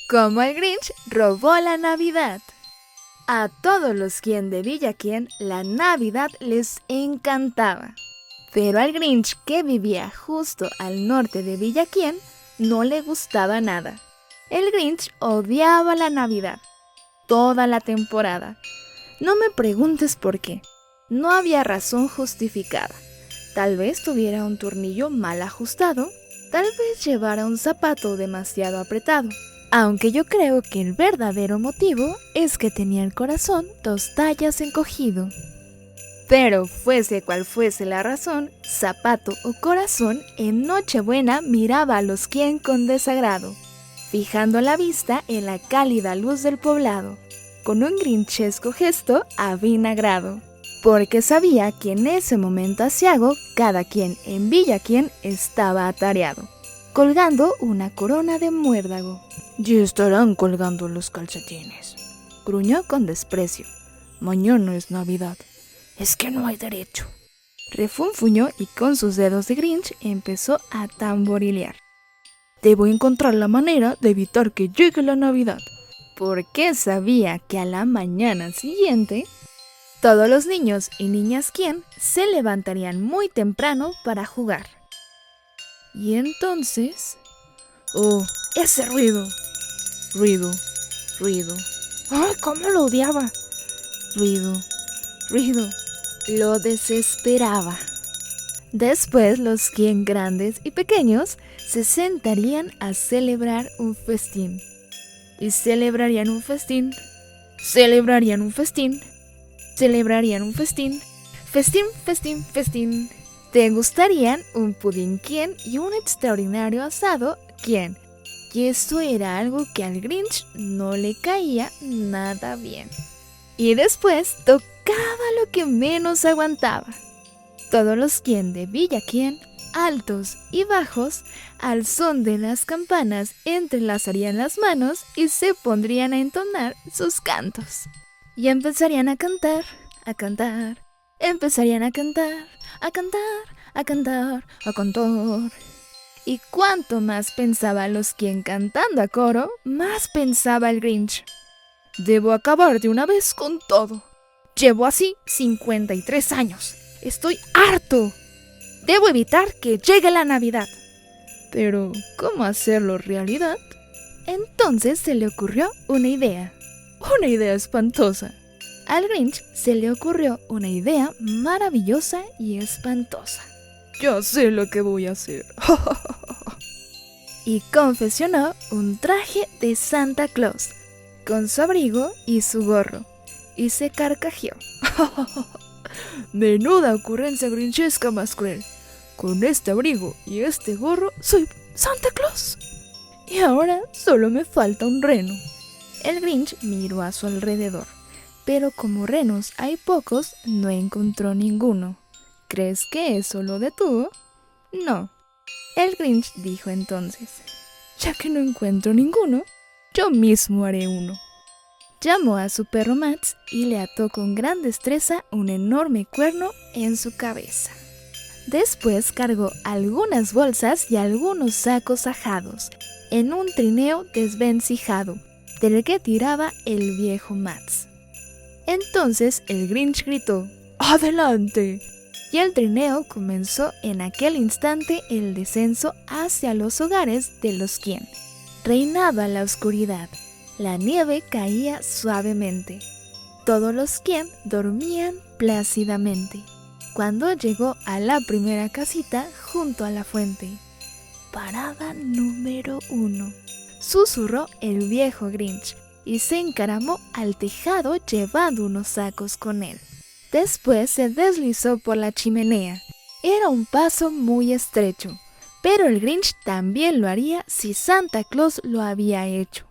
Cómo el Grinch robó la Navidad. A todos los quien de Villaquién la Navidad les encantaba. Pero al Grinch, que vivía justo al norte de Villaquién, no le gustaba nada. El Grinch odiaba la Navidad, toda la temporada. No me preguntes por qué. No había razón justificada. Tal vez tuviera un tornillo mal ajustado, tal vez llevara un zapato demasiado apretado. Aunque yo creo que el verdadero motivo es que tenía el corazón 2 tallas encogido. Pero fuese cual fuese la razón, zapato o corazón, en Nochebuena miraba a los quien con desagrado, fijando la vista en la cálida luz del poblado, con un grinchesco gesto avinagrado, porque sabía que en ese momento aciago cada quien en Villaquién estaba atareado, colgando una corona de muérdago. Ya estarán colgando los calcetines, gruñó con desprecio. Mañana es Navidad. Es que no hay derecho. Refunfuñó y con sus dedos de Grinch empezó a tamborilear. Debo encontrar la manera de evitar que llegue la Navidad. Porque sabía que a la mañana siguiente, todos los niños y niñas quien se levantarían muy temprano para jugar. Y entonces... ¡oh, ese ruido! Ruido, ruido. ¡Ay, cómo lo odiaba! Ruido, ruido. Lo desesperaba. Después los quien grandes y pequeños se sentarían a celebrar un festín. Y celebrarían un festín. Celebrarían un festín. Celebrarían un festín. Festín, festín, festín. Degustarían un pudín quien y un extraordinario asado quien. Y esto era algo que al Grinch no le caía nada bien. Y después tocaba lo que menos aguantaba. Todos los quien de Villaquién, altos y bajos, al son de las campanas entrelazarían las manos y se pondrían a entonar sus cantos. Y empezarían a cantar, a cantar, empezarían a cantar, a cantar, a cantar, a cantar. Y cuanto más pensaban los quien cantando a coro, más pensaba el Grinch. Debo acabar de una vez con todo. Llevo así 53 años. Estoy harto. Debo evitar que llegue la Navidad. Pero, ¿cómo hacerlo realidad? Entonces se le ocurrió una idea. Una idea espantosa. Al Grinch se le ocurrió una idea maravillosa y espantosa. Ya sé lo que voy a hacer. Y confeccionó un traje de Santa Claus, con su abrigo y su gorro, y se carcajeó. Menuda ocurrencia grinchesca más cruel. Con este abrigo y este gorro soy Santa Claus. Y ahora solo me falta un reno. El Grinch miró a su alrededor, pero como renos hay pocos, no encontró ninguno. ¿Crees que eso lo detuvo? No. El Grinch dijo entonces: ya que no encuentro ninguno, yo mismo haré uno. Llamó a su perro Max y le ató con gran destreza un enorme cuerno en su cabeza. Después cargó algunas bolsas y algunos sacos ajados en un trineo desvencijado del que tiraba el viejo Max. Entonces el Grinch gritó: ¡adelante! Y el trineo comenzó en aquel instante el descenso hacia los hogares de los quien. Reinaba la oscuridad. La nieve caía suavemente. Todos los quien dormían plácidamente. Cuando llegó a la primera casita junto a la fuente. Parada número 1, susurró el viejo Grinch y se encaramó al tejado llevando unos sacos con él. Después se deslizó por la chimenea. Era un paso muy estrecho, pero el Grinch también lo haría si Santa Claus lo había hecho.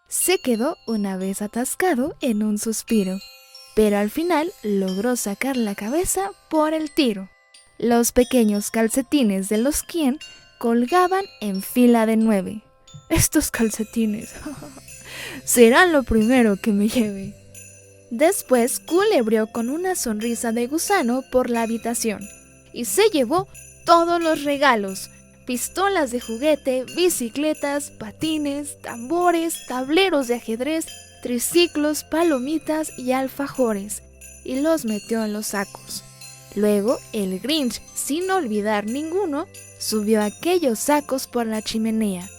Se quedó una vez atascado en un suspiro, pero al final logró sacar la cabeza por el tiro. Los pequeños calcetines de los quien colgaban en fila de 9. Estos calcetines serán lo primero que me lleve. Después culebrió con una sonrisa de gusano por la habitación y se llevó todos los regalos, pistolas de juguete, bicicletas, patines, tambores, tableros de ajedrez, triciclos, palomitas y alfajores, y los metió en los sacos. Luego, el Grinch, sin olvidar ninguno, subió aquellos sacos por la chimenea.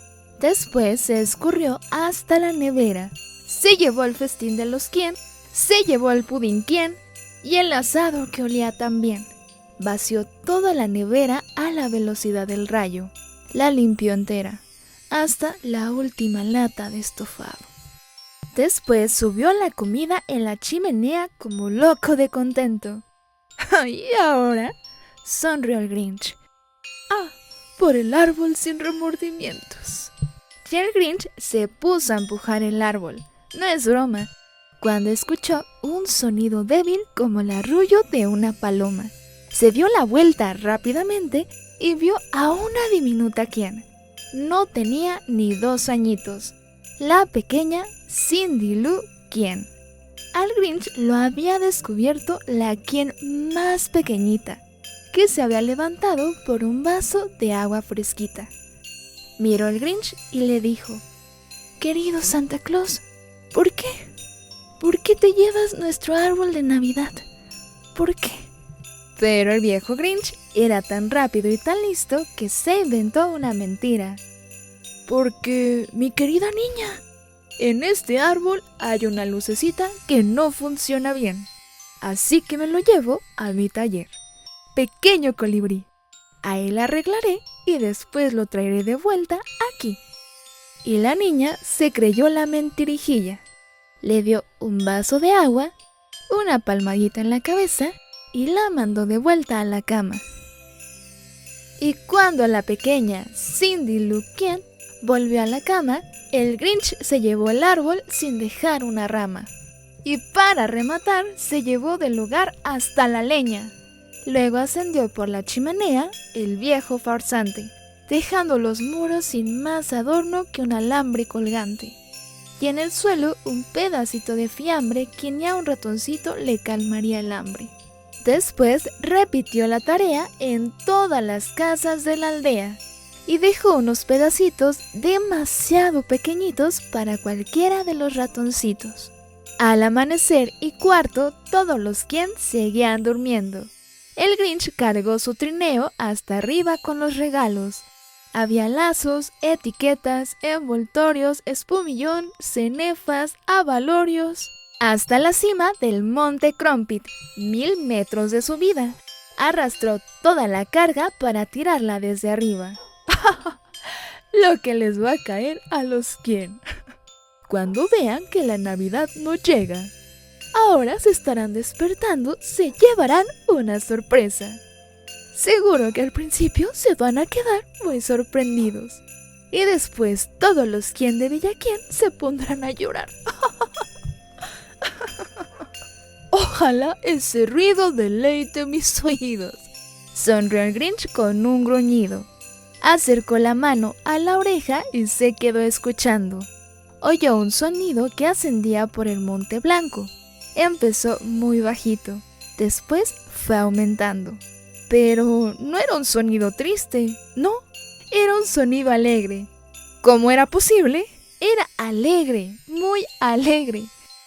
Después se escurrió hasta la nevera. Se llevó el festín de los Quién, se llevó el pudín Quién y el asado que olía tan bien. Vació toda la nevera a la velocidad del rayo. La limpió entera, hasta la última lata de estofado. Después subió la comida en la chimenea como loco de contento. ¿Y ahora? Sonrió el Grinch. Por el árbol sin remordimientos. Y el Grinch se puso a empujar el árbol. No es broma, cuando escuchó un sonido débil como el arrullo de una paloma. Se dio la vuelta rápidamente y vio a una diminuta Quién. No tenía ni 2 añitos. La pequeña Cindy Lou Quién. Al Grinch lo había descubierto la Quién más pequeñita, que se había levantado por un vaso de agua fresquita. Miró al Grinch y le dijo: Querido Santa Claus, ¿por qué? ¿Por qué te llevas nuestro árbol de Navidad? ¿Por qué? Pero el viejo Grinch era tan rápido y tan listo que se inventó una mentira. Porque, mi querida niña, en este árbol hay una lucecita que no funciona bien. Así que me lo llevo a mi taller. Pequeño colibrí. A él arreglaré y después lo traeré de vuelta aquí. Y la niña se creyó la mentirijilla. Le dio un vaso de agua, una palmadita en la cabeza y la mandó de vuelta a la cama. Y cuando la pequeña Cindy Lou Quién volvió a la cama, el Grinch se llevó el árbol sin dejar una rama. Y para rematar, se llevó del lugar hasta la leña. Luego ascendió por la chimenea el viejo farsante, dejando los muros sin más adorno que un alambre colgante. Y en el suelo un pedacito de fiambre que ni a un ratoncito le calmaría el hambre. Después repitió la tarea en todas las casas de la aldea y dejó unos pedacitos demasiado pequeñitos para cualquiera de los ratoncitos. Al amanecer y cuarto, todos los Quién seguían durmiendo. El Grinch cargó su trineo hasta arriba con los regalos. Había lazos, etiquetas, envoltorios, espumillón, cenefas, abalorios, hasta la cima del Monte Crumpit, 1000 metros de subida. Arrastró toda la carga para tirarla desde arriba. Lo que les va a caer a los Quién cuando vean que la Navidad no llega. Ahora se estarán despertando, se llevarán una sorpresa. Seguro que al principio se van a quedar muy sorprendidos. Y después todos los Quién de Villa Quién se pondrán a llorar. Ojalá ese ruido deleite mis oídos. Sonrió el Grinch con un gruñido. Acercó la mano a la oreja y se quedó escuchando. Oyó un sonido que ascendía por el Monte Blanco. Empezó muy bajito, después fue aumentando. Pero no era un sonido triste, no, era un sonido alegre. ¿Cómo era posible? Era alegre, muy alegre.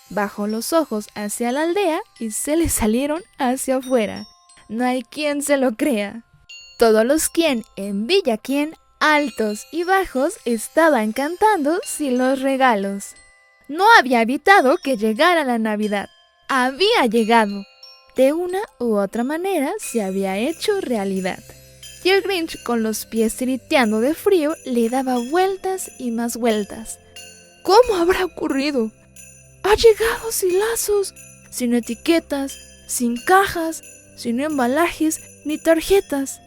Bajó los ojos hacia la aldea y se le salieron hacia afuera. No hay quien se lo crea. Todos los Quién en Villa Quién, altos y bajos, estaban cantando sin los regalos. No había evitado que llegara la Navidad. Había llegado. De una u otra manera se había hecho realidad. Y el Grinch, con los pies tiriteando de frío, le daba vueltas y más vueltas. ¿Cómo habrá ocurrido? Ha llegado sin lazos, sin etiquetas, sin cajas, sin embalajes ni tarjetas.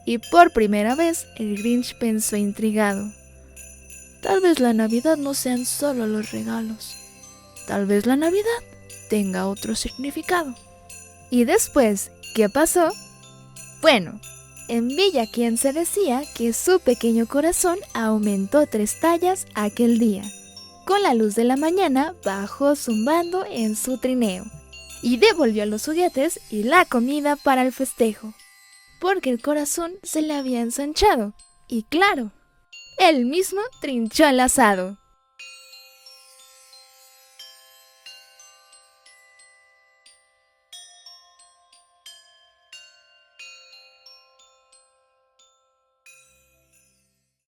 Y por primera vez el Grinch pensó intrigado. Tal vez la Navidad no sean solo los regalos. Tal vez la Navidad tenga otro significado. ¿Y después qué pasó? Bueno, en Villa Quién se decía que su pequeño corazón aumentó 3 tallas aquel día. Con la luz de la mañana bajó zumbando en su trineo y devolvió los juguetes y la comida para el festejo, porque el corazón se le había ensanchado, Y claro, él mismo trinchó el asado.